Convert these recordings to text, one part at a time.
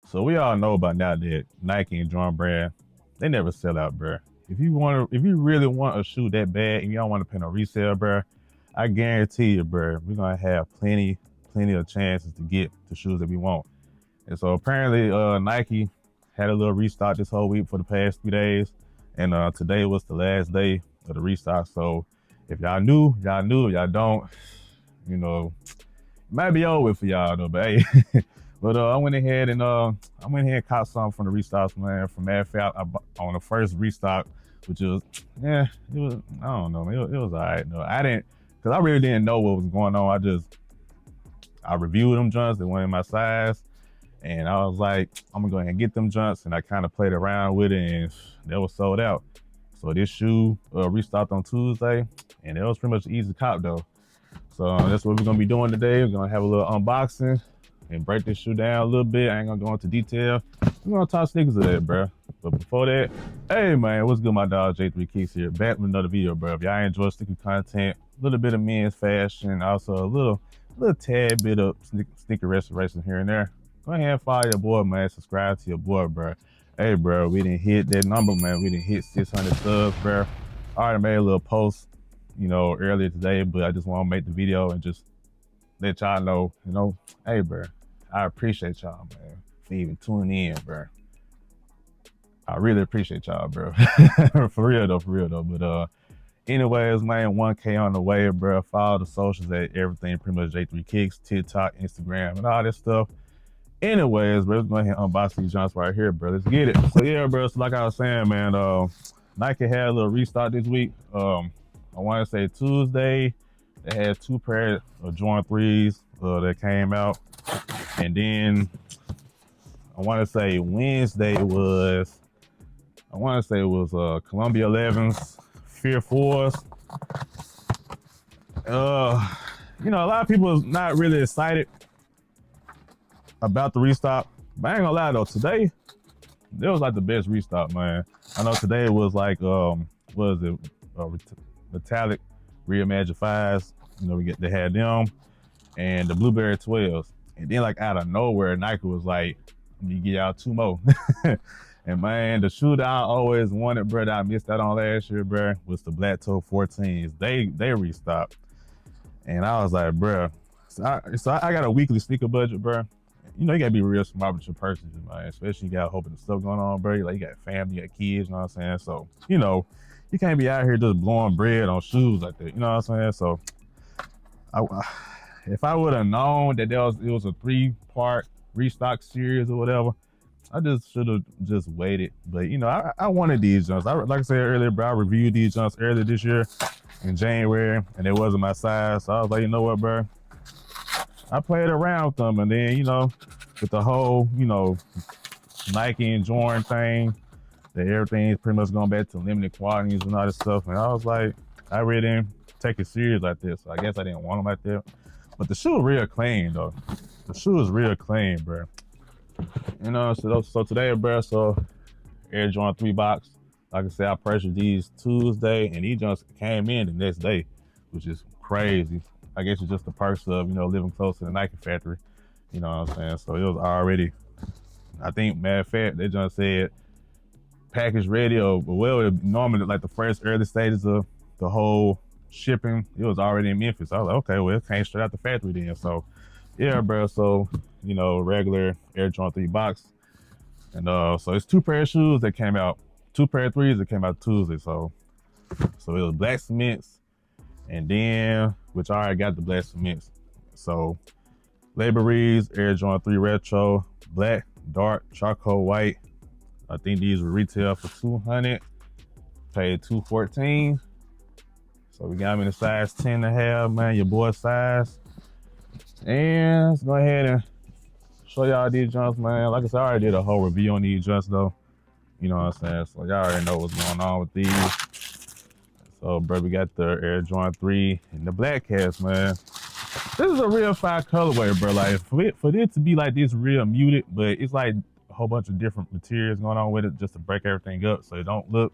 So we all know by now that Nike and Jordan brand, they never sell out, bro. If you really want a shoe that bad and you don't want to pay no resale, bro, I guarantee you, bro, we're gonna have plenty of chances to get the shoes that we want. And so apparently, Nike had a little restock this whole week for the past 3 days, and today was the last day of the restock. So if y'all knew, y'all knew. If y'all don't, you know, it might be over for y'all though. But hey, but I went ahead and caught some from the restocks, man. From matter of fact, on the first restock, which was it was, I don't know, it was all right. No, I didn't, cause I really didn't know what was going on. I reviewed them joints. They weren't in my size. And I was like, I'm gonna go ahead and get them joints. And I kind of played around with it, and they were sold out. So this shoe restocked on Tuesday, and it was pretty much an easy cop though. So that's what we're gonna be doing today. We're gonna have a little unboxing and break this shoe down a little bit. I ain't gonna go into detail. We're gonna talk sneakers today, bro. But before that, hey man, what's good, my dog J3 Kicks here, back with another video, bro. If y'all enjoy sneaker content, a little bit of men's fashion, also a little tad bit of sneaker restoration here and there, go ahead and follow your boy, man. Subscribe to your boy, bro. Hey, bro, we didn't hit that number, man. We didn't hit 600 subs, bro. I already made a little post, earlier today, but I just want to make the video and just let y'all know, hey, bro, I appreciate y'all, man, for even tuning in, bro. I really appreciate y'all, bro. For real though. But anyways, man, 1K on the way, bro. Follow the socials at everything, pretty much J3 Kicks, TikTok, Instagram, and all that stuff. Anyways, bro, let's go ahead and unbox these joints right here, bro. Let's get it. So yeah, bro, so like I was saying, man, Nike had a little restock this week. I want to say Tuesday, they had 2 pairs of Jordan 3s that came out. And then I want to say Wednesday was, Columbia 11s, Fear 4s. A lot of people is not really excited about the restock, but I ain't gonna lie though, today it was like the best restock, man. I know today it was like what is it, metallic reimagined 5s. They had them and the blueberry 12s, and then like out of nowhere Nike was like, let me get y'all 2 more. And man, the shoe that I always wanted, bro, that I missed out on last year, bro, was the black toe 14s. They restocked, and I was like, bro, so I got a weekly sneaker budget, bro. You gotta be real smart with your purchases, man. Especially you got a whole bunch of stuff going on, bro. Like you got family, you got kids, you know what I'm saying? So, you can't be out here just blowing bread on shoes like that, you know what I'm saying? So, if I would have known that it was a 3-part restock series or whatever, I just should have just waited. But I wanted these jumps. Like I said earlier, bro, I reviewed these jumps earlier this year in January, and it wasn't my size. So I was like, you know what, bro? I played around with them, and then with the whole Nike and Jordan thing, that everything is pretty much going back to limited quantities and all this stuff. And I was like, I really didn't take it serious like this. So I guess I didn't want them like that. But the shoe is real clean though. The shoe is real clean, bro. So today, bro, so Air Jordan 3 box. Like I said, I purchased these Tuesday, and these just came in the next day, which is crazy. I guess it's just the perks of, living close to the Nike factory. You know what I'm saying? So it was already, I think, matter of fact, they just said package ready, or normally like the first early stages of the whole shipping, it was already in Memphis. I was like, okay, well, it came straight out the factory then. So yeah, bro. So, regular Air Jordan 3 box. And so it's 2 pair of shoes that came out, 2 pair of 3s that came out Tuesday. So it was black cements, and then, which I already got the black cements. So Labor Reeds, Air Jordan 3 Retro, black, dark, charcoal white. I think these were retail for $200, paid $214. So we got them in a size 10.5, man, your boy size. And let's go ahead and show y'all these joints, man. Like I said, I already did a whole review on these joints though. You know what I'm saying? So y'all already know what's going on with these. So, bro, we got the Air Jordan 3 in the black cast, man. This is a real fire colorway, bro. Like, for it to be like this real muted, but it's like a whole bunch of different materials going on with it just to break everything up so it don't look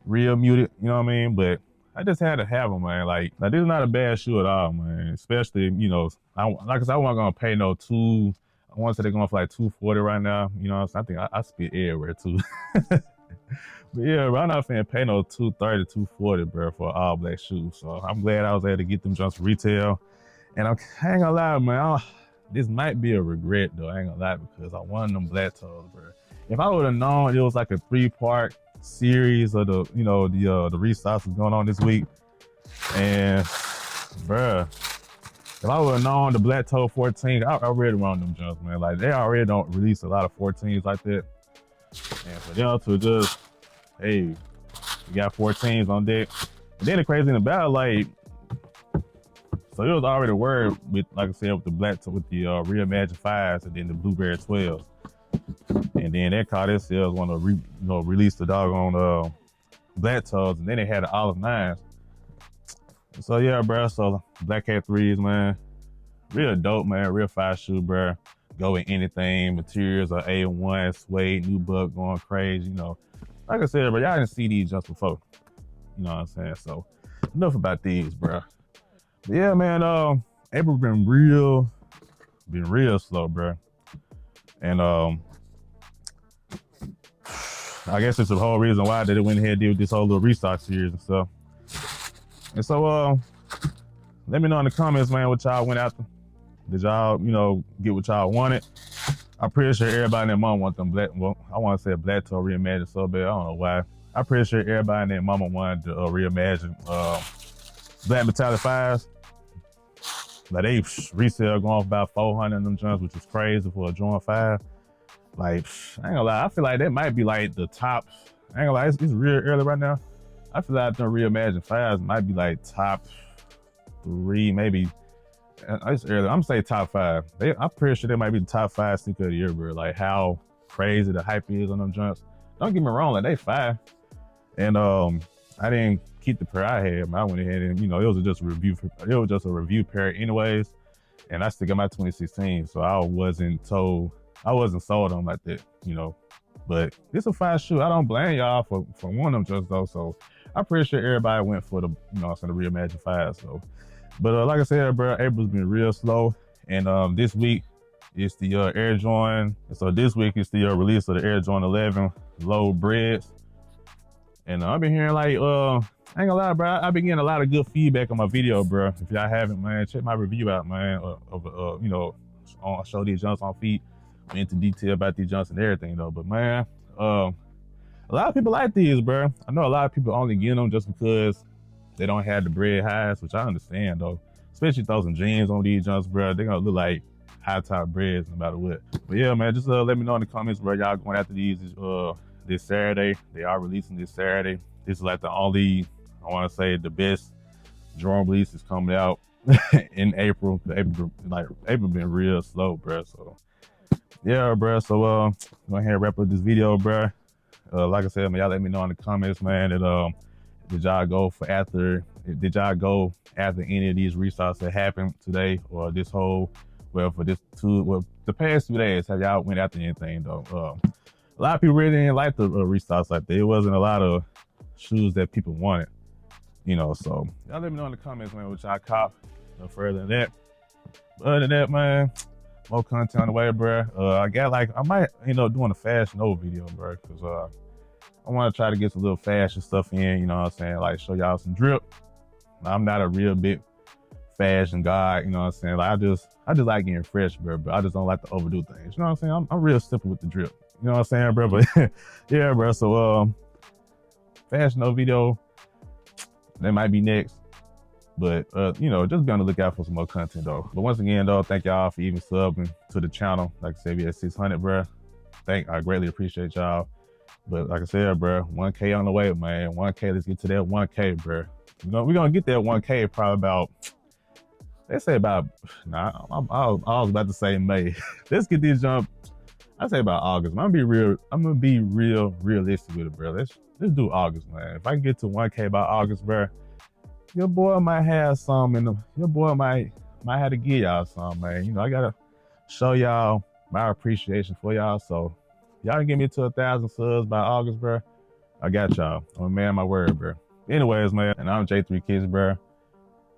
real muted, you know what I mean? But I just had to have them, man. Like this is not a bad shoe at all, man. Especially, like I said, I wasn't gonna pay no I want to say they're going for like 240 right now. You know what I'm saying? I think I spit everywhere too. But yeah, bro, I'm not finna pay no 230, 240, bro, for an all black shoe. So I'm glad I was able to get them jumps retail. And I ain't gonna lie, man, this might be a regret though. I ain't gonna lie, because I wanted them black toes, bro. If I would have known it was like a 3-part series of the, you know, the restocks was going on this week, and bruh, if I would have known the black toe 14, I already want them jumps, man. Like, they already don't release a lot of 14s like that. And for them to just, hey, you got 14s on deck. And then the crazy thing about it, like, so it was already word with, like I said, with the black toe, with the reimagined 5s, and then the blueberry 12s. And then that car themselves want to release the doggone black toes, and then they had the olive 9s. So yeah, bro. So Black Cat 3s, man, real dope, man. Real fire shoe, bro. Go with anything. Materials are A1, suede, new buck, going crazy. You know, like I said, bro, y'all didn't see these just before. You know what I'm saying? So enough about these, bro. But yeah, man. April been real slow, bro. And I guess it's the whole reason why they went ahead and did this whole little restock series and stuff. And so, let me know in the comments, man, what y'all went after. Did y'all, you know, get what y'all wanted? I'm pretty sure everybody in their mom want them black, well, I want to say a black toe reimagined so bad. I don't know why. I'm pretty sure everybody in their mama wanted the reimagined black metallic 5s. Like, they resale going for about 400 in them joints, which is crazy for a Jordan 5. Like, I ain't gonna lie, I feel like that might be like the top. I ain't gonna lie, it's real early right now. I feel like them reimagined 5s might be like top 3, maybe. It's early. I'm saying top 5. I'm pretty sure they might be the top 5 sneaker of the year, bro. Like, how crazy the hype is on them joints. Don't get me wrong, like, they fire. And I didn't keep the pair I had. I went ahead and, you know, it was just a review pair anyways. And I still got my 2016, so I wasn't sold on them like that, you know. But it's a fine shoe. I don't blame y'all for one of them just though. So I'm pretty sure everybody went for the, you know, the reimagined 5. So, but like I said, bro, April's been real slow. And this week it's the Air Jordan. So this week it's the release of the Air Jordan 11 low breads. And I've been hearing like, I ain't gonna lie, bro, I've been getting a lot of good feedback on my video, bro. If y'all haven't, man, check my review out, man. You know, I show these jumps on feet. I'm into detail about these jumps and everything though. But man, a lot of people like these, bro. I know a lot of people only get them just because they don't have the bread highs, which I understand though. Especially throw some jeans on these jumps, bro. They're gonna look like high top breads no matter what. But yeah, man, just let me know in the comments, bro. Y'all going after these this Saturday. They are releasing this Saturday. This is like the only, I want to say, the best Jordan release is coming out in April. April been real slow, bro. So yeah, bro. So go ahead and wrap up this video, bro. Like I said, man, y'all let me know in the comments, man, that did y'all go after any of these restocks that happened today or this whole, the past 2 days, have y'all went after anything though? A lot of people really didn't like the restocks like that. It wasn't a lot of shoes that people wanted, you know. So y'all let me know in the comments, man, what y'all cop. No further than that. But other than that, man, more content on the way, bro. I might end up doing a fashion over video, bro, because I want to try to get some little fashion stuff in, you know what I'm saying? Like, show y'all some drip. I'm not a real big fashion guy, you know what I'm saying? Like, I just like getting fresh, bro, but I just don't like to overdo things. You know what I'm saying? I'm real simple with the drip. You know what I'm saying, bro? But yeah, bro. So fashion over video, that might be next. But you know, just be on the lookout for some more content though. But once again though, thank y'all for even subbing to the channel. Like I said, we at 600, bro. I greatly appreciate y'all. But like I said, bro, 1K on the way, man. 1K, let's get to that 1K, bro. We're gonna get that 1K probably about, they say about, I was about to say May. Let's get this jump, I say about August. I'm gonna be realistic with it, bro. Let's do August, man. If I can get to 1K by August, bro, your boy might have some in them. Your boy might have to give y'all some, man. You know, I gotta show y'all my appreciation for y'all. So y'all can get me to 1,000 subs by August, bro. I got y'all. I'm a man, my word, bro. Anyways, man, and I'm J3 Kids, bro.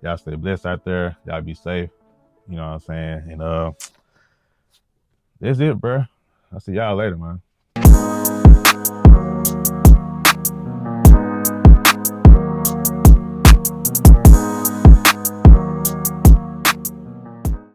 Y'all stay blessed out there. Y'all be safe. You know what I'm saying? And That's it, bro. I'll see y'all later, man.